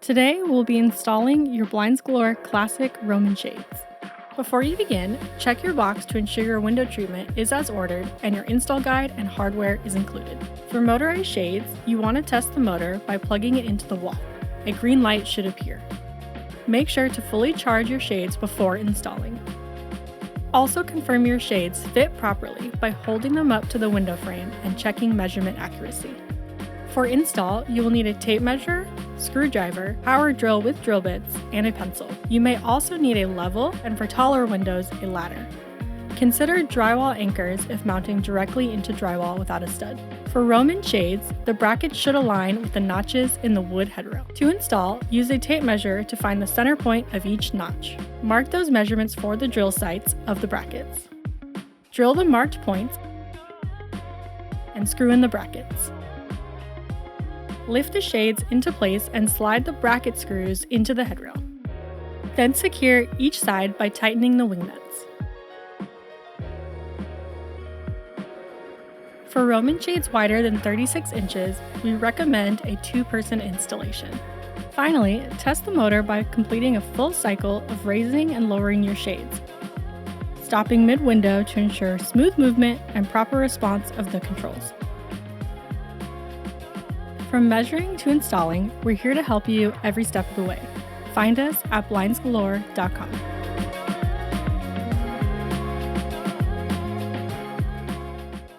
Today, we'll be installing your Blindsgalore Classic Roman shades. Before you begin, check your box to ensure your window treatment is as ordered and your install guide and hardware is included. For motorized shades, you want to test the motor by plugging it into the wall. A green light should appear. Make sure to fully charge your shades before installing. Also confirm your shades fit properly by holding them up to the window frame and checking measurement accuracy. For install, you will need a tape measure, screwdriver, power drill with drill bits, and a pencil. You may also need a level, and for taller windows, a ladder. Consider drywall anchors if mounting directly into drywall without a stud. For Roman shades, the brackets should align with the notches in the wood headrail. To install, use a tape measure to find the center point of each notch. Mark those measurements for the drill sites of the brackets. Drill the marked points and screw in the brackets. Lift the shades into place and slide the bracket screws into the headrail. Then secure each side by tightening the wing nuts. For Roman shades wider than 36 inches, we recommend a 2-person installation. Finally, test the motor by completing a full cycle of raising and lowering your shades, stopping mid-window to ensure smooth movement and proper response of the controls. From measuring to installing, we're here to help you every step of the way. Find us at blindsgalore.com.